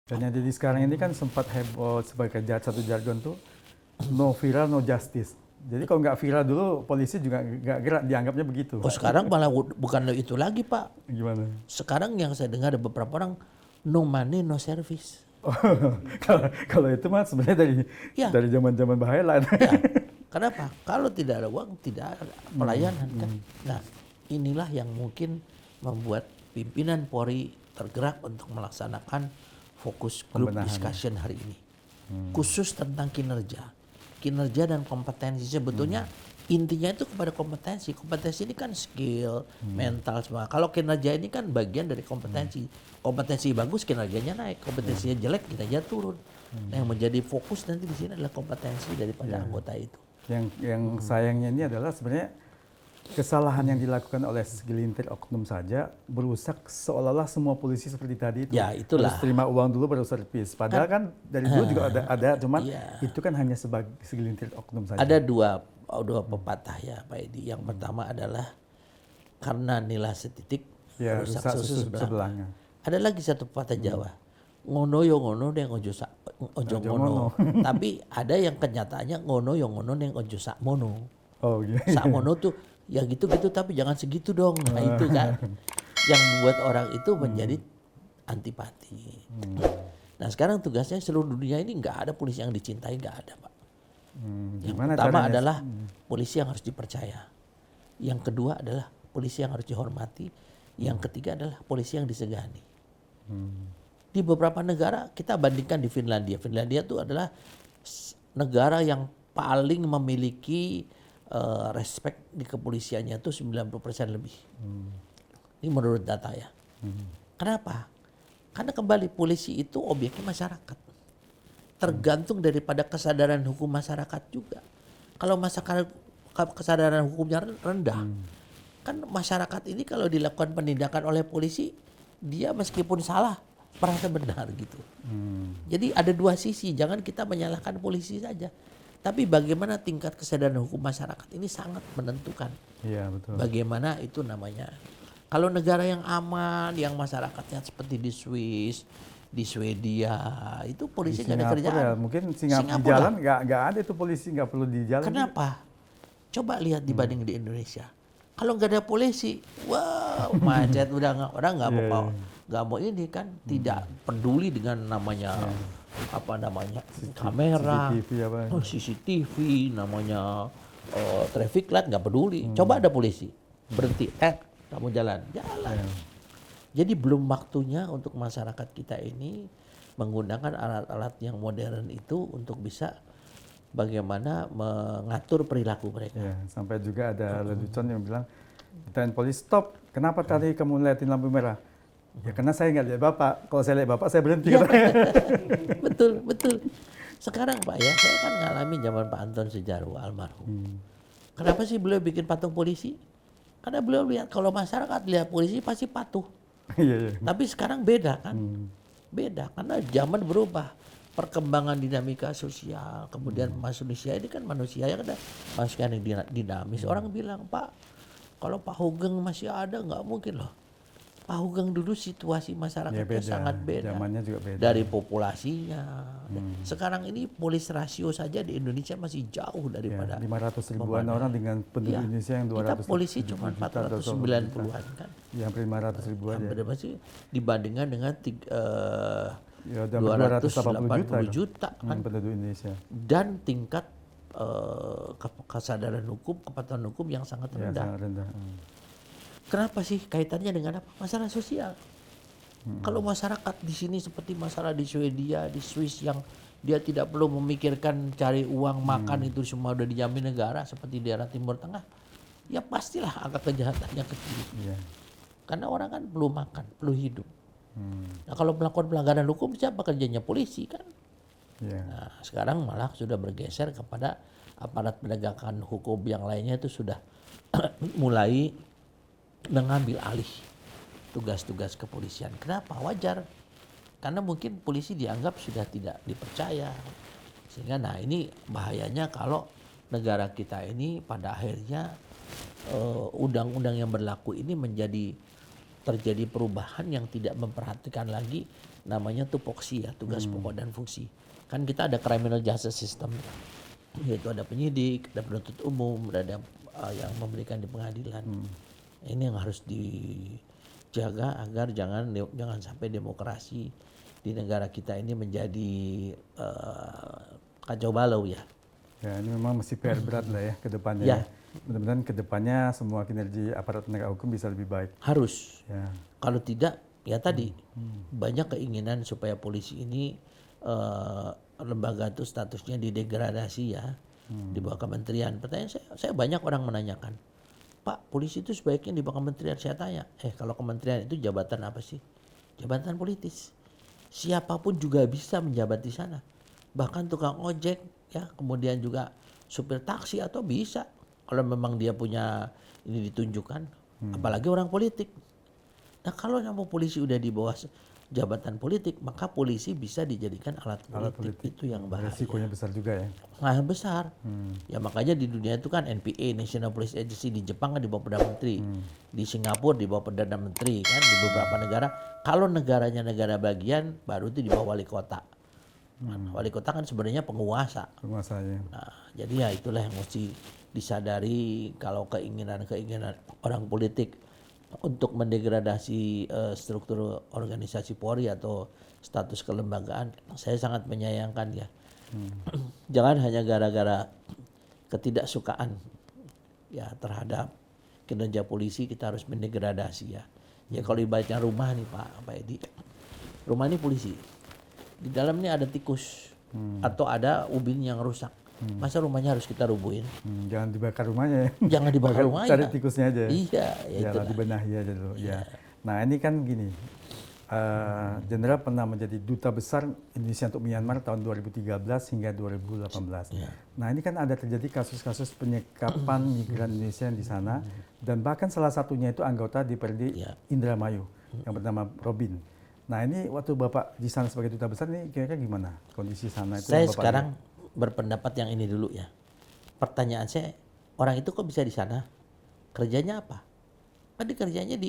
Dan yang jadi sekarang ini kan sempat heboh sebagai satu jargon tuh no viral no justice. Jadi kalau nggak viral dulu polisi juga nggak gerak, dianggapnya begitu. Oh sekarang malah bukan itu lagi Pak. Gimana? Sekarang yang saya dengar ada beberapa orang no money no service. Oh, kalau itu mah sebenarnya Ya, dari zaman-zaman bahaya lah. ya. Kenapa? Kalau tidak ada uang tidak ada pelayanan kan. Nah inilah yang mungkin membuat pimpinan Polri tergerak untuk melaksanakan fokus group Pembenahan. discussion hari ini. Khusus tentang kinerja. Kinerja dan kompetensi sebetulnya intinya itu kepada kompetensi. Kompetensi ini kan skill, mental semua. Kalau kinerja ini kan bagian dari kompetensi. Kompetensi bagus kinerjanya naik, kompetensinya jelek kinerjanya turun. Nah, yang menjadi fokus nanti di sini adalah kompetensi daripada anggota itu. Yang sayangnya ini adalah sebenarnya kesalahan yang dilakukan oleh segelintir oknum saja berusak seolah-olah semua polisi seperti tadi itu. Ya, itulah. Harus terima uang dulu baru servis. Padahal kan dari dulu juga ada cuman Iya. itu kan hanya sebagai segelintir oknum saja. Ada dua pepatah ya Pak Edi. Yang pertama adalah karena nilai setitik Ya, rusak rusak susu susu sebelahnya. sebelahnya. Ada lagi satu pepatah Jawa. Ngono yo ngono deng ojo ngono. Tapi ada yang kenyataannya ngono yo ngono deng ojo sak mono. Oh gitu. Sak mono tuh ya gitu-gitu tapi jangan segitu dong. Nah itu kan yang membuat orang itu menjadi antipati. Nah sekarang tugasnya seluruh dunia ini nggak ada polisi yang dicintai, nggak ada Pak. Yang Gimana pertama caranya? adalah polisi yang harus dipercaya. Yang kedua adalah polisi yang harus dihormati. Yang ketiga adalah polisi yang disegani. Di beberapa negara kita bandingkan di Finlandia. Finlandia itu adalah negara yang paling memiliki respect di kepolisiannya itu 90% lebih. Ini menurut data ya. Kenapa? Karena kembali polisi itu objeknya masyarakat. Tergantung daripada kesadaran hukum masyarakat juga. Kalau masyarakat kesadaran hukumnya rendah, kan masyarakat ini kalau dilakukan penindakan oleh polisi, dia meskipun salah merasa benar gitu. Jadi ada dua sisi, jangan kita menyalahkan polisi saja. Tapi bagaimana tingkat kesadaran hukum masyarakat ini sangat menentukan. Iya betul. Bagaimana itu namanya. Kalau negara yang aman, yang masyarakatnya seperti di Swiss, di Swedia, itu polisi nggak ada kerjaan. Ya, mungkin Singapura di Singapura. jalan nggak ada itu polisi, nggak perlu di jalan. Kenapa? Coba lihat dibanding di Indonesia. Kalau nggak ada polisi, wow macet udah orang nggak mau ini kan, tidak peduli dengan namanya apa namanya kamera, CCTV apa. CCTV, namanya traffic light nggak peduli. Coba ada polisi berhenti, kamu jalan. Jadi belum waktunya untuk masyarakat kita ini menggunakan alat-alat yang modern itu untuk bisa bagaimana mengatur perilaku mereka. Ya, sampai juga ada lelucon yang bilang, ditanya polisi, stop, kenapa tadi kamu liatin lampu merah? Ya karena saya nggak lihat Bapak, kalau saya lihat Bapak saya berhenti. Ya, betul, betul. Sekarang Pak ya, saya kan ngalamin zaman Pak Anton Sejarwo almarhum. Kenapa sih beliau bikin patung polisi? Karena beliau lihat kalau masyarakat lihat polisi pasti patuh. Iya, iya. Tapi sekarang beda kan? Beda, karena zaman berubah. Perkembangan dinamika sosial, kemudian manusia ini kan manusia yang ada manusia yang dinamis. Orang bilang, Pak, kalau Pak Hugeng masih ada nggak mungkin loh. Pak Hugeng dulu situasi masyarakatnya beda. sangat beda. Zamannya juga beda. Dari populasinya. Sekarang ini polis rasio saja di Indonesia masih jauh daripada 500 ribuan orang dengan penduduk Indonesia yang 200. kita polisi cuma 490-an kan. Ya, hampir 500 ribu aja. Hampir masih dibandingkan dengan Ya, udah 280 juta kan. penduduk Indonesia. Dan tingkat kesadaran hukum, kepatuhan hukum yang sangat Ya, rendah. sangat rendah. Kenapa sih kaitannya dengan apa? Masalah sosial. Kalau masyarakat di sini seperti masalah di Swedia, di Swiss yang dia tidak perlu memikirkan cari uang makan itu semua udah dijamin negara seperti daerah Timur Tengah, ya pastilah angka kejahatannya kecil. Iya. Karena orang kan perlu makan, perlu hidup. Nah kalau melakukan pelanggaran hukum siapa kerjanya? Polisi kan. Iya. Nah sekarang malah sudah bergeser kepada aparat penegakan hukum yang lainnya itu sudah mulai mengambil alih tugas-tugas kepolisian. Kenapa? Wajar. Karena mungkin polisi dianggap sudah tidak dipercaya. Sehingga nah ini bahayanya kalau negara kita ini pada akhirnya undang-undang yang berlaku ini menjadi terjadi perubahan yang tidak memperhatikan lagi namanya tupoksi ya, tugas pokok dan fungsi. Kan kita ada criminal justice system, yaitu ada penyidik, ada penuntut umum, ada yang memberikan di pengadilan. Ini yang harus dijaga agar jangan sampai demokrasi di negara kita ini menjadi kacau balau ya. Ya, ini memang masih PR berat lah ya ke depannya. Ya. Mudah-mudahan ke depannya semua kinerja aparat penegak hukum bisa lebih baik. Harus. Ya. Kalau tidak, ya tadi banyak keinginan supaya polisi ini lembaga itu statusnya didegradasi ya, di bawah kementerian. Pertanyaan saya banyak orang menanyakan, Pak, polisi itu sebaiknya di bawah kementerian. Saya tanya, kalau kementerian itu jabatan apa sih? Jabatan politis. Siapapun juga bisa menjabat di sana. Bahkan tukang ojek, ya, kemudian juga supir taksi atau bisa kalau memang dia punya ini ditunjukkan. Apalagi orang politik. Nah kalau nama polisi udah di bawah jabatan politik, maka polisi bisa dijadikan alat politik. Itu yang bahaya. Resikonya besar juga ya. Nah, besar. Ya makanya di dunia itu kan NPA, National Police Agency, di Jepang kan di bawah Perdana Menteri. Di Singapura di bawah Perdana Menteri, kan di beberapa negara. Kalau negaranya negara bagian, baru itu di bawah wali kota. Wali kota kan sebenarnya penguasa. Penguasanya. Nah, jadi ya itulah yang mesti disadari kalau keinginan orang politik untuk mendegradasi struktur organisasi Polri atau status kelembagaan, saya sangat menyayangkan ya. Jangan hanya gara-gara ketidaksukaan ya terhadap kinerja polisi kita harus mendegradasi ya. Ya kalau ibaratnya rumah nih Pak Edi, rumah ini polisi, di dalamnya ada tikus atau ada ubin yang rusak. Masa rumahnya harus kita rubuhin? Jangan dibakar rumahnya ya. Jangan dibakar rumahnya. Cari tikusnya aja. Iya, ya ya itulah. dibenahi aja dulu. Ya. Nah ini kan gini, Jenderal pernah menjadi duta besar Indonesia untuk Myanmar tahun 2013 hingga 2018. Ya. Nah ini kan ada terjadi kasus-kasus penyekapan migran Indonesia di sana, dan bahkan salah satunya itu anggota DPRD Indramayu yang bernama Robin. Nah ini waktu Bapak di sana sebagai duta besar ini kira-kira gimana kondisi sana itu? Saya Bapak sekarang berpendapat yang ini dulu ya. Pertanyaan saya, orang itu kok bisa di sana? Kerjanya apa? Kan kerjanya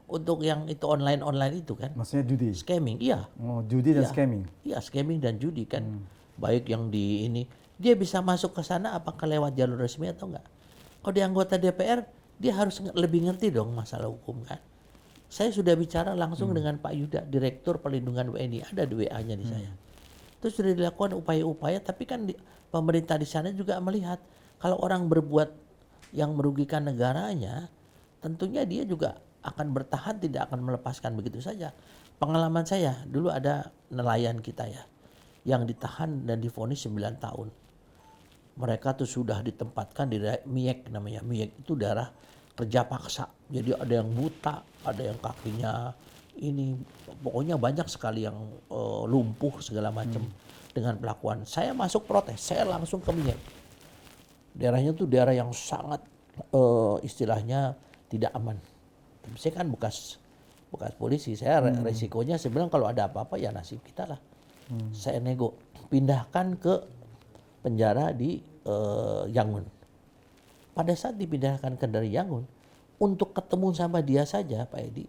untuk yang itu online itu kan? maksudnya judi? Scamming, iya. Oh, judi dan Iya. scamming? Iya, scamming dan judi kan. Baik yang di ini, dia bisa masuk ke sana apakah lewat jalur resmi atau enggak? Kalau dia anggota DPR, dia harus lebih ngerti dong masalah hukum kan. Saya sudah bicara langsung dengan Pak Yuda, Direktur Perlindungan WNI, ada di WA-nya di saya. Terus sudah dilakukan upaya-upaya, tapi kan pemerintah di sana juga melihat kalau orang berbuat yang merugikan negaranya, tentunya dia juga akan bertahan, tidak akan melepaskan begitu saja. Pengalaman saya, dulu ada nelayan kita ya, yang ditahan dan divonis 9 tahun. Mereka tuh sudah ditempatkan di Miek namanya. Miek itu daerah kerja paksa. Jadi ada yang buta, ada yang kakinya ini, pokoknya banyak sekali yang lumpuh segala macam dengan pelakuan. Saya masuk protes, saya langsung ke Miek. Daerahnya tuh daerah yang sangat istilahnya tidak aman. Tapi saya kan bekas polisi, saya resikonya saya bilang kalau ada apa-apa ya nasib kita lah. Saya nego, pindahkan ke penjara di Yangon. Pada saat dipindahkan ke dari Yangon, untuk ketemu sama dia saja Pak Edi,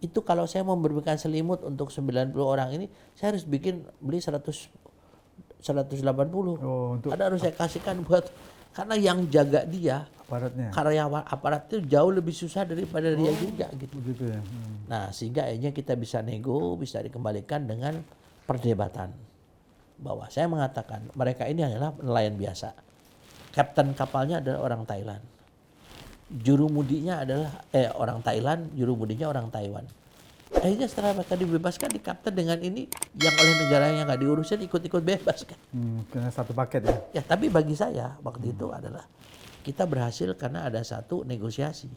itu kalau saya mau memberikan selimut untuk 90 orang ini, saya harus beli 180. Oh, untuk Ada harus saya kasihkan buat, karena yang jaga dia, aparatnya? karyawan aparat itu jauh lebih susah daripada dia juga gitu. Begitu ya. Nah sehingga akhirnya kita bisa nego, bisa dikembalikan dengan perdebatan. Bahwa saya mengatakan mereka ini adalah nelayan biasa. Kapten kapalnya adalah orang Thailand. Juru mudinya adalah orang Thailand, juru mudinya orang Taiwan. Akhirnya setelah mereka dibebaskan, di kapten dengan ini yang oleh negaranya nggak diurusin ikut-ikut bebas kan. Kena satu paket ya? Ya tapi bagi saya waktu itu adalah kita berhasil karena ada satu negosiasi.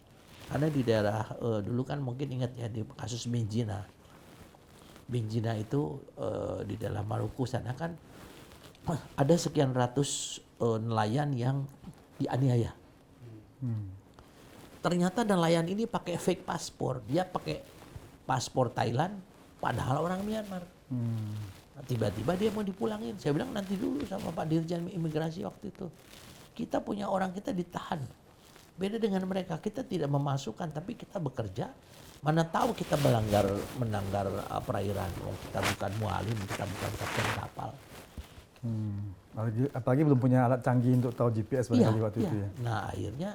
Karena di daerah dulu kan mungkin ingat ya di kasus Benjina. Benjina itu di dalam Maluku sana kan ada sekian ratus nelayan yang dianiaya. Ternyata nelayan ini pakai fake paspor. Dia pakai paspor Thailand padahal orang Myanmar. Nah, tiba-tiba dia mau dipulangin. Saya bilang nanti dulu sama Pak Dirjen Imigrasi waktu itu. Kita punya orang kita ditahan. Beda dengan mereka, kita tidak memasukkan tapi kita bekerja Mana tahu kita melanggar perairan. Kita bukan mualim, kita bukan kapten kapal. Apalagi belum punya alat canggih untuk tahu GPS barangkali waktu itu ya. Nah akhirnya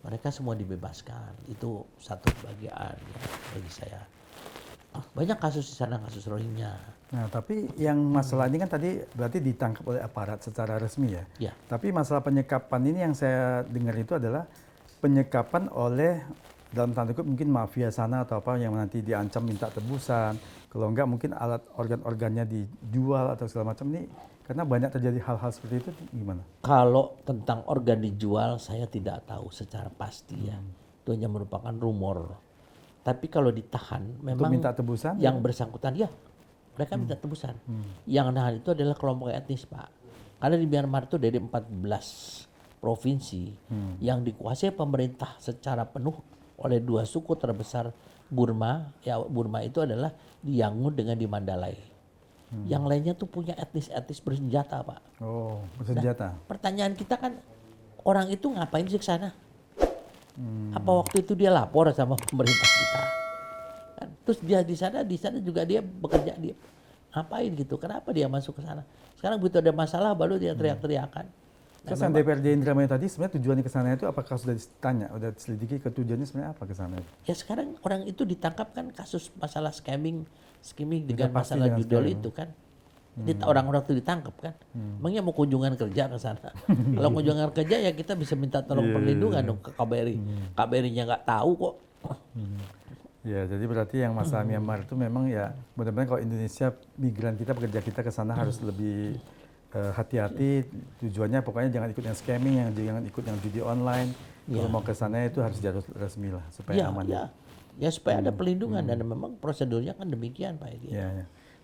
mereka semua dibebaskan. Itu satu bagian ya, bagi saya. Banyak kasus di sana, kasus Rohingya. Nah, tapi yang masalah ini kan tadi berarti ditangkap oleh aparat secara resmi ya. Ya. Tapi masalah penyekapan ini yang saya dengar itu adalah penyekapan oleh dalam tanda kutip mungkin mafia sana atau apa yang nanti diancam minta tebusan. Kalau enggak mungkin alat organ-organnya dijual atau segala macam ini karena banyak terjadi hal-hal seperti itu gimana? Kalau tentang organ dijual saya tidak tahu secara pasti ya. Itu hanya merupakan rumor. Tapi kalau ditahan memang Untuk minta tebusan? yang bersangkutan ya mereka minta tebusan. Yang nahan itu adalah kelompok etnis Pak. Karena di Myanmar itu dari 14 provinsi yang dikuasai pemerintah secara penuh oleh dua suku terbesar Burma. Ya Burma itu adalah di Yangon dengan di Mandalay. Yang lainnya tuh punya etnis-etnis bersenjata Pak. Oh, bersenjata. Pertanyaan kita kan orang itu ngapain sih ke sana? Apa waktu itu dia lapor sama pemerintah kita? Kan? Terus dia di sana juga dia bekerja dia ngapain gitu? Kenapa dia masuk ke sana? Sekarang begitu ada masalah baru dia teriak-teriakan. Terus yang DPRD Indramayu tadi sebenarnya tujuannya ke sana itu apakah sudah ditanya, sudah diselidiki ke tujuannya sebenarnya apa ke sana? Ya sekarang orang itu ditangkap kan kasus masalah skimming dengan pasti masalah dengan judul scamming. itu kan. Orang-orang itu ditangkap kan. Emangnya mau kunjungan kerja ke sana? Kalau kunjungan kerja ya kita bisa minta tolong perlindungan dong ke KBRI. KBRI-nya nggak tahu kok. Ya, jadi berarti yang masalah Myanmar itu memang ya mudah-mudahan kalau Indonesia migran kita pekerja kita ke sana harus lebih hati-hati. Tujuannya pokoknya jangan ikut yang scamming, jangan ikut yang judi online. Kalau mau ke sana itu harus jalur resmi lah supaya aman. Ya supaya ada perlindungan dan memang prosedurnya kan demikian Pak Edi. Ya, ya.